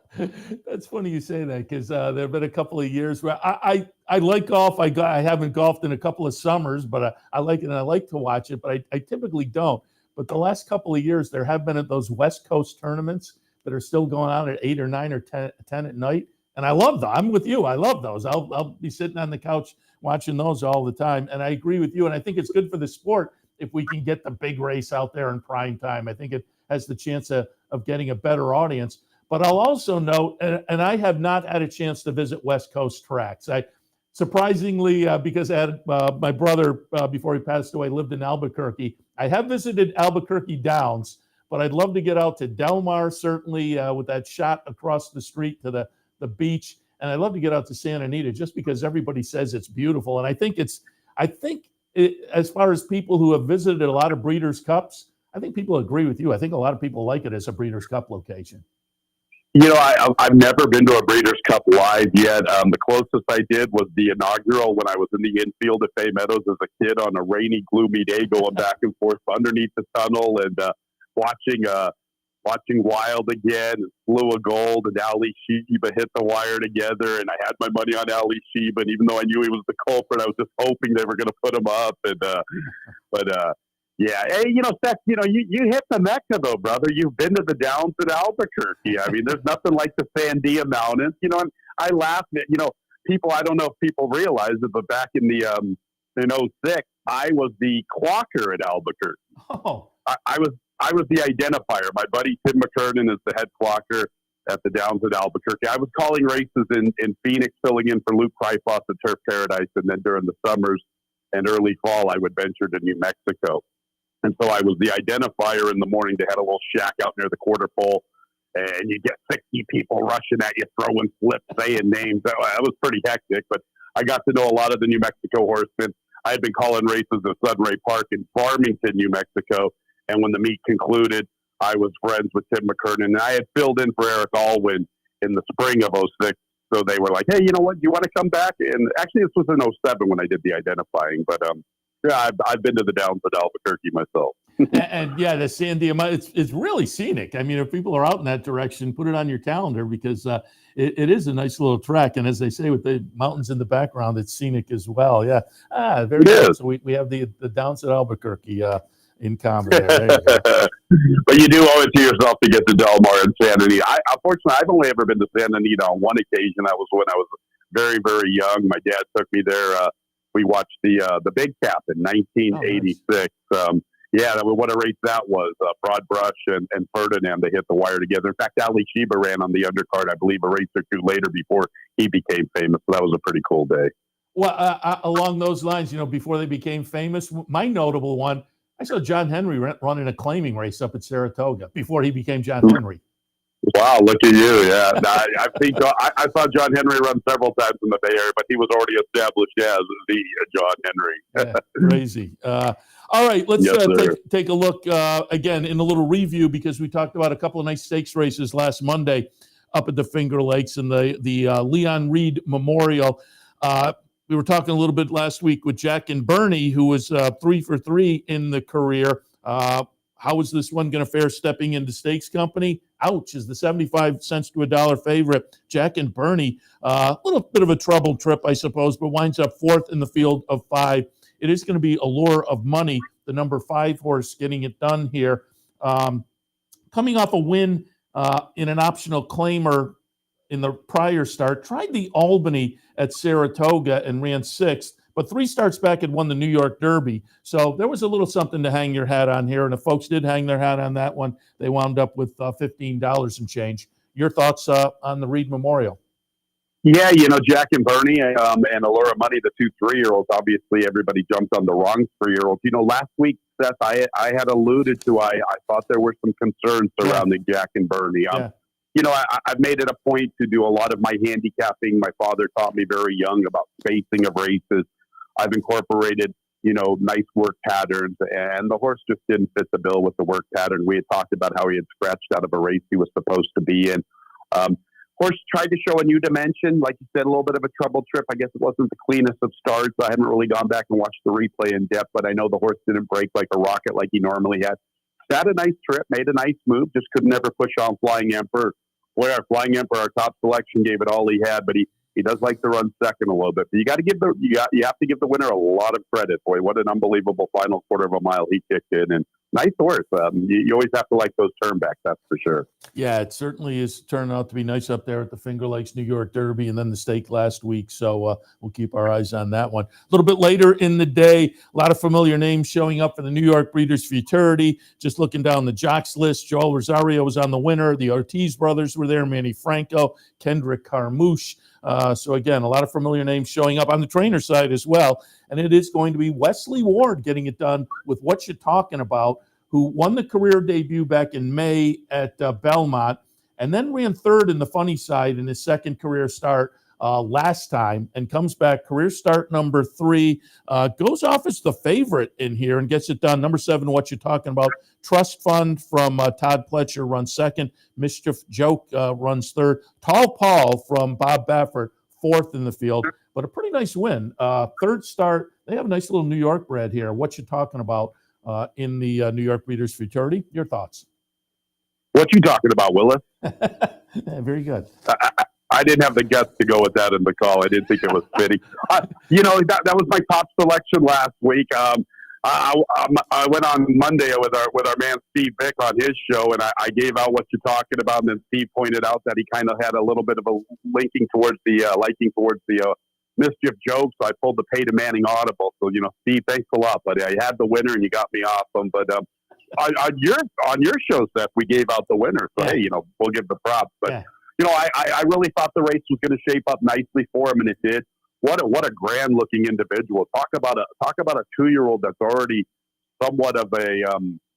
That's funny you say that because there have been a couple of years where I like golf. I haven't golfed in a couple of summers, but I like it and I like to watch it, but I typically don't. But the last couple of years, there have been at those West Coast tournaments that are still going on at 8 or 9 or 10 at night. And I love them. I'm with you. I love those. I'll be sitting on the couch watching those all the time. And I agree with you. And I think it's good for the sport if we can get the big race out there in prime time. I think it has the chance of getting a better audience. But I'll also note, and I have not had a chance to visit West Coast tracks. I surprisingly, because I had my brother, before he passed away, lived in Albuquerque. I have visited Albuquerque Downs, but I'd love to get out to Del Mar, certainly with that shot across the street to the beach. And I'd love to get out to Santa Anita just because everybody says it's beautiful. And I think as far as people who have visited a lot of Breeders' Cups, I think people agree with you. I think a lot of people like it as a Breeders' Cup location. You know, I've never been to a Breeders' Cup live yet. The closest I did was the inaugural when I was in the infield at Fay Meadows as a kid on a rainy, gloomy day going back and forth underneath the tunnel and watching watching Wild again, and Slew of Gold, and Ali Sheba hit the wire together, and I had my money on Ali Sheba, and even though I knew he was the culprit, I was just hoping they were going to put him up. Yeah. Hey, Seth, you hit the Mecca, though, brother. You've been to the Downs at Albuquerque. I mean, there's nothing like the Sandia Mountains. And I laugh at, people, I don't know if people realize it, but back in the, in '06, I was the clocker at Albuquerque. Oh. I was the identifier. My buddy Tim McKernan is the head clocker at the Downs at Albuquerque. I was calling races in Phoenix, filling in for Luke Kryfoss at Turf Paradise, and then during the summers and early fall, I would venture to New Mexico. And so I was the identifier in the morning. They had a little shack out near the quarter pole, and you get 60 people rushing at you, throwing flips, saying names. That was pretty hectic, but I got to know a lot of the New Mexico horsemen. I had been calling races at Sunray Park in Farmington, New Mexico, and when the meet concluded, I was friends with Tim McKernan, and I had filled in for Eric Alwyn in the spring of '06. So they were like, hey, you know what? Do you want to come back? And actually, this was in '07 when I did the identifying, but yeah, I've been to the Downs at Albuquerque myself. and yeah, the Sandia, it's really scenic. I mean, if people are out in that direction, put it on your calendar because it is a nice little track. And as they say, with the mountains in the background, it's scenic as well. Yeah, very good. So we have the Downs at Albuquerque in common there. There you go. But you do owe it to yourself to get to Del Mar and Santa Anita. Unfortunately, I've only ever been to Santa Anita on one occasion. That was when I was very, very young. My dad took me there. We watched the Big Cap in 1986. Oh, nice. Yeah, what a race that was. Broad Brush and Ferdinand, they hit the wire together. In fact, Ali Sheba ran on the undercard, I believe, a race or two later before he became famous. So that was a pretty cool day. Well, along those lines, before they became famous, my notable one, I saw John Henry running a claiming race up at Saratoga before he became John Henry. Wow, look at you! Yeah, I saw John Henry run several times in the Bay Area, but he was already established as the John Henry. Yeah, crazy. All right, let's take a look again in a little review because we talked about a couple of nice stakes races last Monday up at the Finger Lakes and the Leon Reed Memorial. We were talking a little bit last week with Jack and Bernie, who was 3 for 3 in the career. How is this one going to fare stepping into stakes company? Ouch, is the 75 cents to $1 favorite. Jack and Bernie, a little bit of a troubled trip, I suppose, but winds up 4th in the field of 5. It is going to be Allure of Money, the number 5 horse, getting it done here. Coming off a win in an optional claimer in the prior start, tried the Albany at Saratoga and ran 6th. But 3 starts back had won the New York Derby. So there was a little something to hang your hat on here. And if folks did hang their hat on that one, they wound up with $15 and change. Your thoughts on the Reed Memorial? Yeah, Jack and Bernie and Allura Money, the 2 3-year-olds, obviously everybody jumped on the wrong 3-year-olds. Last week, Seth, I had alluded to, I thought there were some concerns surrounding Jack and Bernie. I've made it a point to do a lot of my handicapping. My father taught me very young about spacing of races. I've incorporated, nice work patterns, and the horse just didn't fit the bill with the work pattern. We had talked about how he had scratched out of a race he was supposed to be in. Horse tried to show a new dimension. Like you said, a little bit of a troubled trip. I guess it wasn't the cleanest of starts. I haven't really gone back and watched the replay in depth, but I know the horse didn't break like a rocket like he normally had. Had a nice trip, made a nice move, just could never push on Flying Emperor. Boy, our Flying Emperor, our top selection, gave it all he had, but he does like to run second a little bit. But you have to give the winner a lot of credit. Boy, what an unbelievable final quarter of a mile he kicked in, and nice horse. You always have to like those turnbacks, that's for sure. Yeah, it certainly is turning out to be nice up there at the Finger Lakes New York Derby and then the stake last week. So we'll keep our eyes on that one. A little bit later in the day, a lot of familiar names showing up for the New York Breeders' Futurity. Just looking down the jocks list, Joel Rosario was on the winner. The Ortiz brothers were there, Manny Franco, Kendrick Carmouche. So again, a lot of familiar names showing up on the trainer side as well. And it is going to be Wesley Ward getting it done with What You're Talking About, who won the career debut back in May at Belmont and then ran 3rd in the funny side in his second career start last time and comes back career start number 3, goes off as the favorite in here and gets it done. Number 7, What You're Talking About. Trust Fund from Todd Pletcher runs 2nd. Mischief Joke runs 3rd. Tall Paul from Bob Baffert, 4th in the field, but a pretty nice win. 3rd start. They have a nice little New York bred here. What You're Talking About in the New York Breeders' Futurity. Your thoughts? What you talking about, Willis? Very good. I didn't have the guts to go with that in the call. I didn't think it was fitting. That was my top selection last week. I went on Monday with our man Steve Vick on his show, and I gave out what you're talking about, and then Steve pointed out that he kind of had a little bit of a liking towards the mischief joke, so I pulled the Peyton Manning audible. So, Steve, thanks a lot, buddy. I had the winner, and you got me off them. But on your show, Seth, we gave out the winner. So, hey, we'll give the props. But, I really thought the race was going to shape up nicely for him, and it did. What a grand-looking individual. Talk about a 2-year-old that's already somewhat of a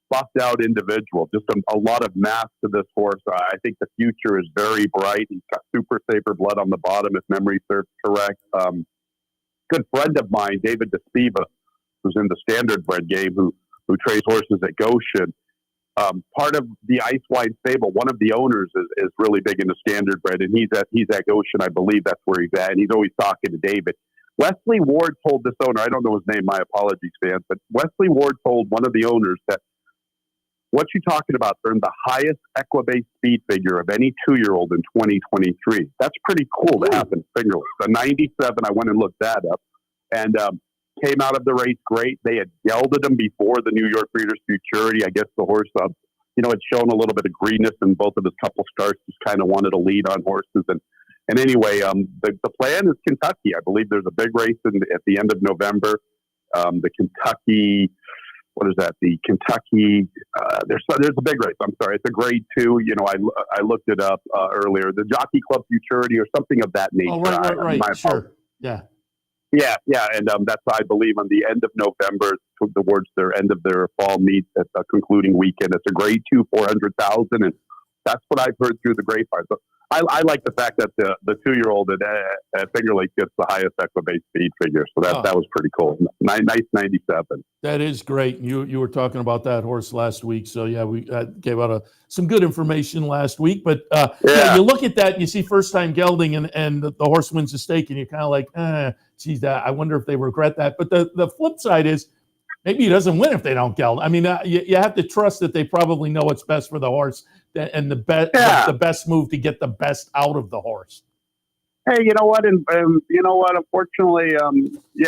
buffed-out individual. Just a lot of mass to this horse. I think the future is very bright. He's got Super Saber blood on the bottom, if memory serves correct. Good friend of mine, David DeSpiva, who's in the standard-bred game, who trains horses at Goshen. Part of the Ice Wine stable, one of the owners is really big into standardbred, and he's at Goshen, I believe that's where he's at, and he's always talking to David. Wesley Ward told this owner, I don't know his name, my apologies, fans, but Wesley Ward told one of the owners that what you're talking about earned the highest Equibase speed figure of any 2-year-old in 2023. That's pretty cool to happen. Fingerless. The 97, I went and looked that up, and came out of the race great. They had gelded him before the New York Breeders' Futurity. I guess the horse, had shown a little bit of greenness in both of his couple starts. Just kind of wanted to lead on horses. And anyway, the plan is Kentucky. I believe there's a big race at the end of November. The Kentucky, what is that? The Kentucky, there's a big race. I'm sorry. It's a grade 2. I looked it up earlier. The Jockey Club Futurity or something of that nature. Oh, right. Sure. Yeah. Yeah, and that's, I believe, on the end of November, towards their end of their fall meet at the concluding weekend. It's a grade 2, 400,000, and that's what I've heard through the grapevine. So I like the fact that the 2-year-old at Finger Lakes gets the highest Equibase speed figure. So that was pretty cool. Nice 97. That is great. You were talking about that horse last week. So, yeah, we gave out some good information last week. But, you look at that and you see first-time gelding and the horse wins the stake, and you're kind of like, geez, I wonder if they regret that. But the flip side is maybe he doesn't win if they don't geld. I mean, you have to trust that they probably know what's best for the horse and the best move to get the best out of the horse. Hey, you know what? And you know what? Unfortunately,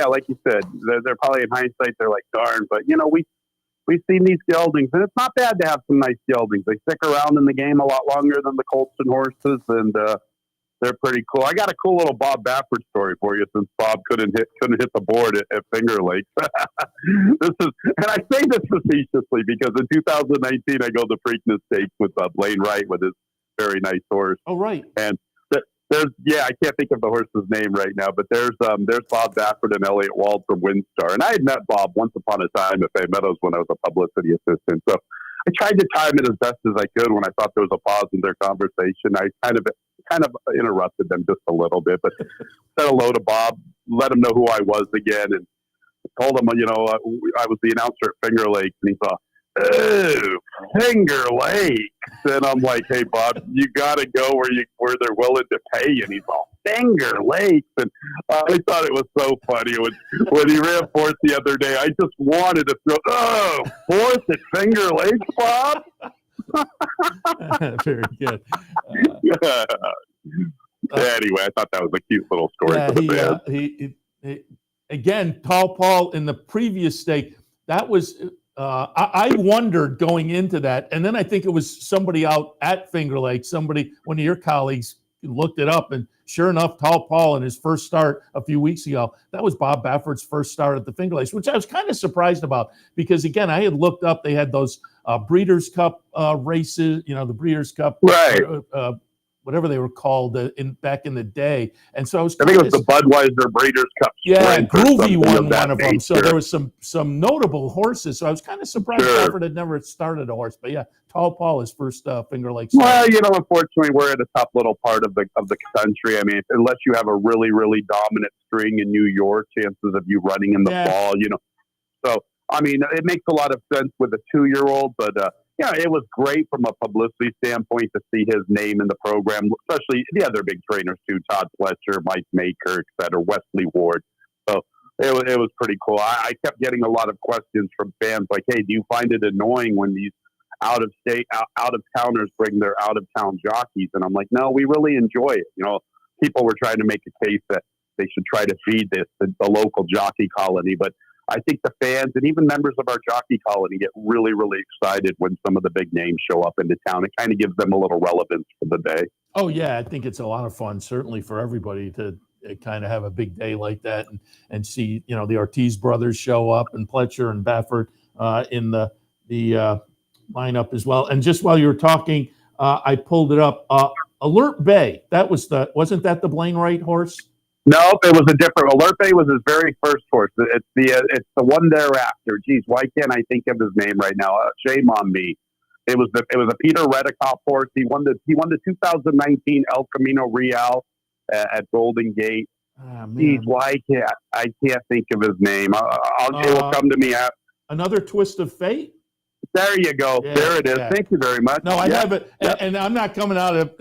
like you said, they're probably in hindsight, they're like, darn. But, we've seen these geldings, and it's not bad to have some nice geldings. They stick around in the game a lot longer than the Colston horses, and they're pretty cool. I got a cool little Bob Baffert story for you, since Bob couldn't hit the board at Finger Lakes. And I say this facetiously because in 2019 I go to Preakness Stakes with Blaine Wright with his very nice horse. Oh, right. And I can't think of the horse's name right now, but there's Bob Baffert and Elliot Wald from Windstar, and I had met Bob once upon a time at Bay Meadows when I was a publicity assistant. So I tried to time it as best as I could when I thought there was a pause in their conversation. I kind of interrupted them just a little bit, but said hello to Bob, let him know who I was again, and told him, I was the announcer at Finger Lakes, and he thought, oh, Finger Lakes. And I'm like, hey, Bob, you got to go where they're willing to pay you. And he's all, Finger Lakes. And I thought it was so funny. When he ran fourth the other day, I just wanted to throw, fourth at Finger Lakes, Bob? Very good. Anyway, I thought that was a cute little story for the fans. He again, Tall Paul in the previous stake, that was I wondered going into that, and then I think it was somebody out at Finger Lakes, one of your colleagues looked it up, and sure enough, Tall Paul in his first start a few weeks ago, that was Bob Baffert's first start at the Finger Lakes, which I was kind of surprised about because, again, I had looked up, they had those Breeders' Cup races, the Breeders' Cup, right? Whatever they were called back in the day, and so I think it was the Budweiser Breeders' Cup. Yeah, Groovy won one of them. So there was some notable horses. So I was kind of surprised Baffert had never started a horse. But yeah, Tall Paul is first Finger Lakes. Well, unfortunately, we're at a tough little part of the country. I mean, unless you have a really, really dominant string in New York, chances of you running in the fall, So I mean, it makes a lot of sense with a 2-year-old, but. It was great from a publicity standpoint to see his name in the program, especially the other big trainers too, Todd Fletcher, Mike Maker, et cetera, Wesley Ward. So it was pretty cool. I kept getting a lot of questions from fans like, hey, do you find it annoying when these out of state, out of towners bring their out of town jockeys. And I'm like, no, we really enjoy it. You know, people were trying to make a case that they should try to feed this, the local jockey colony. But I think the fans and even members of our jockey colony get really, really excited when some of the big names show up into town. It kind of gives them a little relevance for the day. Oh, yeah. I think it's a lot of fun, certainly for everybody to kind of have a big day like that and see, you know, the Ortiz brothers show up and Pletcher and Baffert in the lineup as well. And just while you were talking, I pulled it up. Alert Bay. Wasn't that the Blaine Wright horse? Nope, it was a different. Alert Bay was his very first horse. It's the one thereafter. Geez, why can't I think of his name right now? Shame on me. It was a Peter Redekop horse. He won the 2019 El Camino Real at Golden Gate. Geez, why can't I think of his name? It will come to me. Another Twist of Fate. There you go. Yeah, there it is. Yeah. Thank you very much. No, I have it, and I'm not coming out of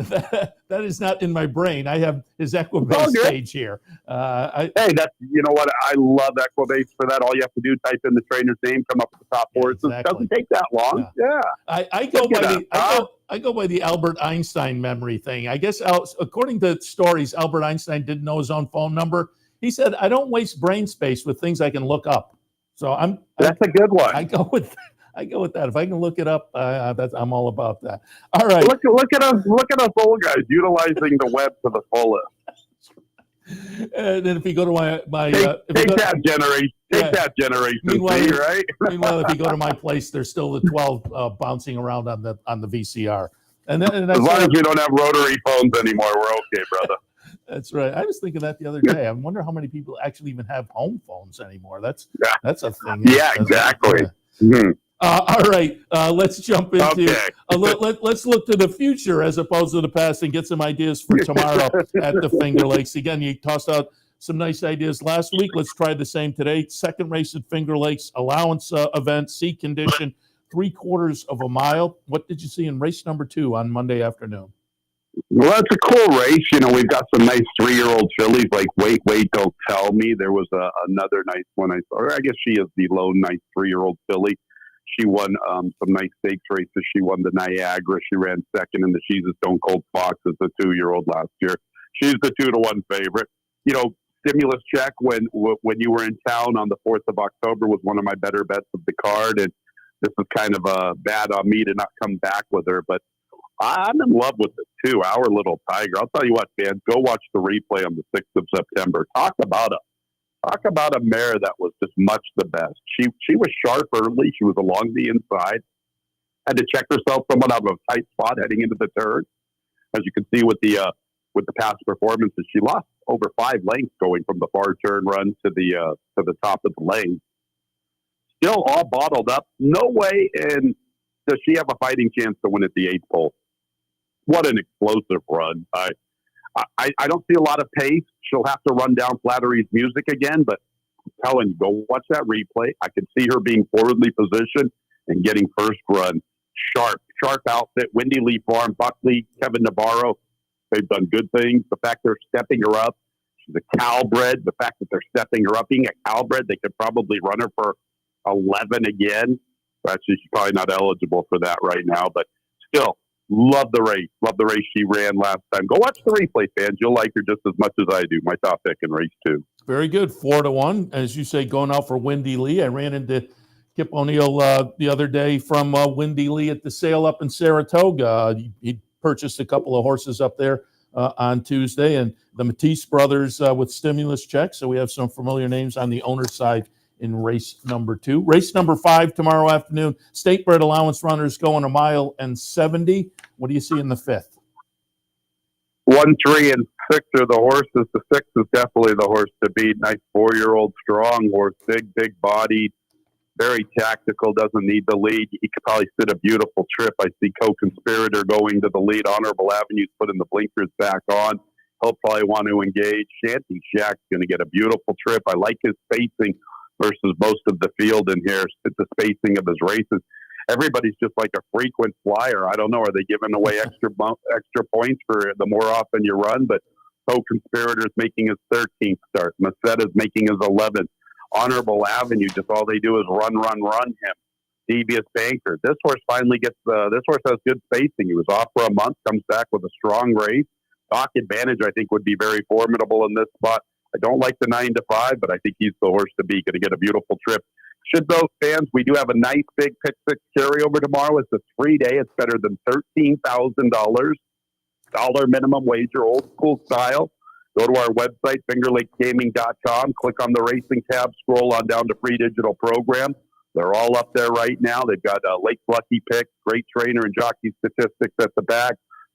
that is not in my brain. I have his Equibase page here. Hey, you know what? I love Equibase for that. All you have to do, type in the trainer's name, come up with the top horses. Exactly. It doesn't take that long. Yeah. I go by the Albert Einstein memory thing. I guess according to stories, Albert Einstein didn't know his own phone number. He said, "I don't waste brain space with things I can look up." So that's a good one. I go with that. If I can look it up, I'm all about that. All right. Look at us old guys utilizing the web to the fullest. And then if you go to my that generation, right? Meanwhile, if you go to my place, there's still the 12 bouncing around on the VCR. And that's as long as we don't have rotary phones anymore, we're okay, brother. That's right. I was thinking that the other day. I wonder how many people actually even have home phones anymore. That's a thing. Yeah, exactly. Mm-hmm. All right, let's jump into let's look to the future as opposed to the past and get some ideas for tomorrow at the Finger Lakes. Again, you tossed out some nice ideas last week. Let's try the same today. Second race at Finger Lakes, allowance event, seat condition, 3/4 of a mile. What did you see in race number 2 on Monday afternoon? Well, that's a cool race. You know, we've got some nice 3-year-old fillies like Wait, Don't Tell Me. There was another nice one I saw. I guess she is the lone nice 3-year-old filly. She won some nice stakes races. She won the Niagara. She ran second in the She's a Stone Cold Fox as a 2-year-old last year. She's the 2-to-1 favorite. You know, Stimulus Check when you were in town on the 4th of October was one of my better bets of the card. And this is kind of bad on me to not come back with her. But I'm in love with it too. Our little tiger. I'll tell you what, fans, go watch the replay on the 6th of September. Talk about a mare that was just much the best. She was sharp early. She was along the inside. Had to check herself somewhat out of a tight spot heading into the turn. As you can see with the past performances, she lost over 5 lengths going from the far turn run to the top of the lane. Still all bottled up. No way. And does she have a fighting chance to win at the 8th pole? What an explosive run! I don't see a lot of pace. She'll have to run down Flattery's music again, but I'm telling you, go watch that replay. I could see her being forwardly positioned and getting first run. Sharp outfit, Windy Lee Farm, Buckley, Kevin Navarro. They've done good things. The fact they're stepping her up. She's a Calbred. The fact that they're stepping her up, being a Calbred, they could probably run her for 11 again. Actually, she's probably not eligible for that right now, but still, love the race. Love the race she ran last time. Go watch the replay, fans. You'll like her just as much as I do. My top pick in race 2. Very good. 4-1. As you say, going out for Windy Lee. I ran into Kip O'Neill the other day from Windy Lee at the sale up in Saratoga. He purchased a couple of horses up there on Tuesday, and the Matisse brothers with Stimulus Check. So we have some familiar names on the owner's side in race number 2. Race number 5 tomorrow afternoon. State bred allowance runners going 1 mile and 70. What do you see in the 5th? 1, 3, and 6 are the horses. The 6 is definitely the horse to beat. Nice 4-year-old strong horse, big bodied, very tactical, doesn't need the lead. He could probably sit a beautiful trip. I see Co-Conspirator going to the lead. Honorable Avenue's putting the blinkers back on. He'll probably want to engage. Shanty Shack's going to get a beautiful trip. I like his spacing versus most of the field in here. It's the spacing of his races. Everybody's just like a frequent flyer. I don't know. Are they giving away extra points for the more often you run? But Co-Conspirator's making his 13th start. Macetta's making his 11th. Honorable Avenue, just all they do is run him. devious banker. This horse finally gets this horse has good spacing. He was off for a month, comes back with a strong race. Doc Advantage, I think, would be very formidable in this spot. I don't like the 9-5, but I think he's the horse to beat. Going to get a beautiful trip. Should those fans, we do have a nice big pick six carryover tomorrow. It's a free day. It's better than $13,000. Dollar minimum wager, old school style. Go to our website, fingerlakesgaming.com. Click on the racing tab. Scroll on down to free digital program. They're all up there right now. They've got Lake Lucky picks, great trainer and jockey statistics at the back.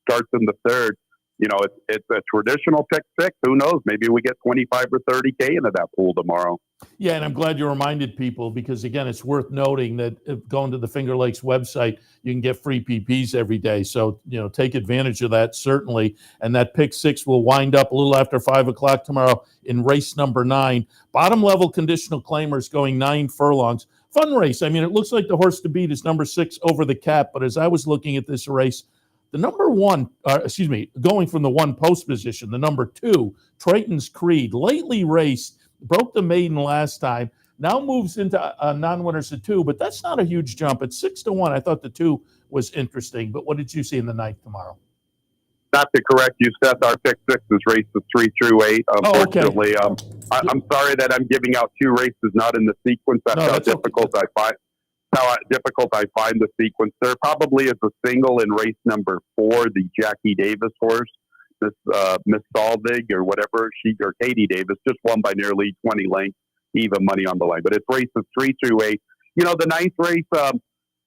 Starts in the third. You know, it's a traditional pick six. Who knows? Maybe we get 25 or 30K into that pool tomorrow. Yeah, and I'm glad you reminded people because, again, it's worth noting that if going to the Finger Lakes website, you can get free PPs every day. So, you know, take advantage of that, certainly. And that pick six will wind up a little after 5 o'clock tomorrow in race number 9. Bottom level conditional claimers going 9 furlongs. Fun race. I mean, it looks like the horse to beat is number 6 Over the Cap. But as I was looking at this race, the number 1, going from the 1 post position, the number 2, Triton's Creed, lately raced, broke the maiden last time, now moves into non-winners at 2, but that's not a huge jump. It's 6-1. I thought the 2 was interesting, but what did you see in the 9th tomorrow? Not to correct you, Seth, our pick six is races 3 through 8. Unfortunately, I'm sorry that I'm giving out 2 races not in the sequence. That's how difficult I find. How difficult I find the sequence. There probably is a single in race number 4, the Jackie Davis horse, Miss Salvig or whatever or Katie Davis, just won by nearly 20 lengths, even money on the line. But it's races 3 through 8. You know, the 9th race,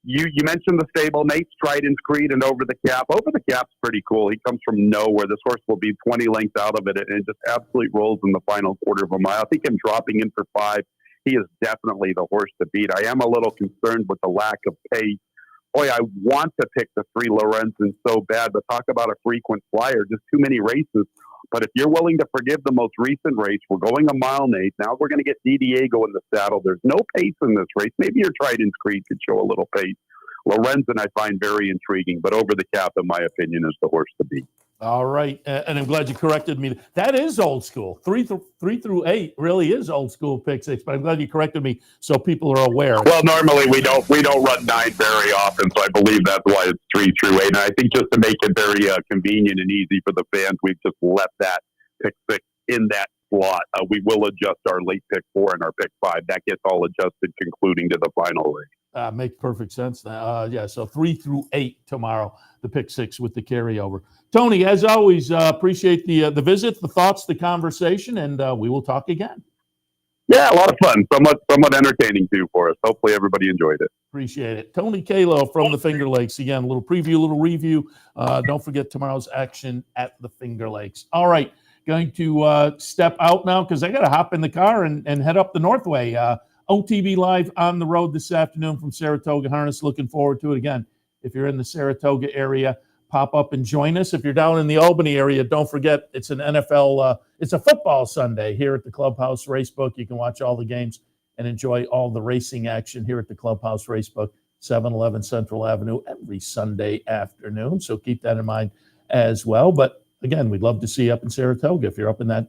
you mentioned the stablemate, Triton's Creed and Over the Cap. Over the Cap's pretty cool. He comes from nowhere. This horse will be 20 lengths out of it, and it just absolutely rolls in the final quarter of a mile. I think him dropping in for 5. He is definitely the horse to beat. I am a little concerned with the lack of pace. Boy, I want to pick the 3 Lorenzen so bad, but talk about a frequent flyer, just too many races. But if you're willing to forgive the most recent race, we're going a mile, Nate. Now we're going to get Diego in the saddle. There's no pace in this race. Maybe your Triton's Creed could show a little pace. Lorenzen I find very intriguing, but Over the Cap, in my opinion, is the horse to beat. All right, and I'm glad you corrected me. That is old school. 3 through 8 really is old school pick six, but I'm glad you corrected me so people are aware. Well, normally we don't run 9 very often, so I believe that's why it's 3 through 8. And I think just to make it very convenient and easy for the fans, we've just left that pick six in that slot. We will adjust our late pick 4 and our pick 5. That gets all adjusted, concluding to the final race. Makes perfect sense. So 3 through 8 tomorrow, the pick six with the carryover. Tony, as always, appreciate the visit, the thoughts, the conversation, and we will talk again. Yeah, a lot of fun. Somewhat entertaining, too, for us. Hopefully everybody enjoyed it. Appreciate it. Tony Calo from the Finger Lakes. Again, a little preview, a little review. Don't forget tomorrow's action at the Finger Lakes. All right, going to step out now because I got to hop in the car and head up the Northway. OTB Live on the road this afternoon from Saratoga Harness. Looking forward to it. Again, if you're in the Saratoga area, pop up and join us. If you're down in the Albany area, don't forget it's an NFL, it's a football Sunday here at the Clubhouse Racebook. You can watch all the games and enjoy all the racing action here at the Clubhouse Racebook, 711 Central Avenue every Sunday afternoon. So keep that in mind as well. But again, we'd love to see you up in Saratoga if you're up in that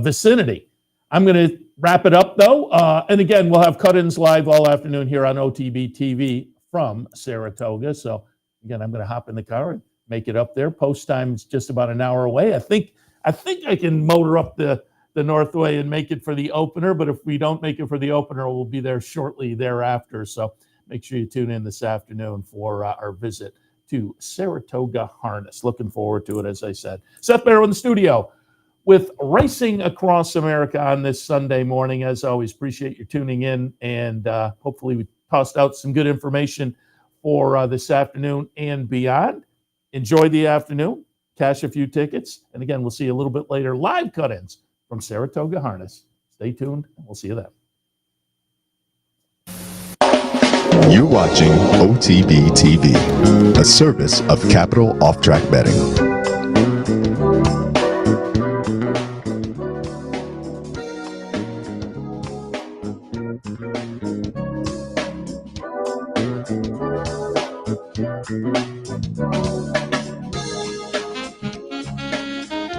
vicinity. I'm going to wrap it up, though. And again, we'll have cut-ins live all afternoon here on OTB TV from Saratoga. So again, I'm going to hop in the car and make it up there. Post time's just about an hour away. I think I can motor up the Northway and make it for the opener. But if we don't make it for the opener, we'll be there shortly thereafter. So make sure you tune in this afternoon for our visit to Saratoga Harness. Looking forward to it, as I said. Seth Merrow in the studio with Racing Across America on this Sunday morning. As always, appreciate you tuning in, and hopefully we tossed out some good information for this afternoon and beyond. Enjoy the afternoon, cash a few tickets, and again, we'll see you a little bit later. Live cut-ins from Saratoga Harness. Stay tuned, and we'll see you then. You're watching OTB TV, a service of Capital Off Track Betting.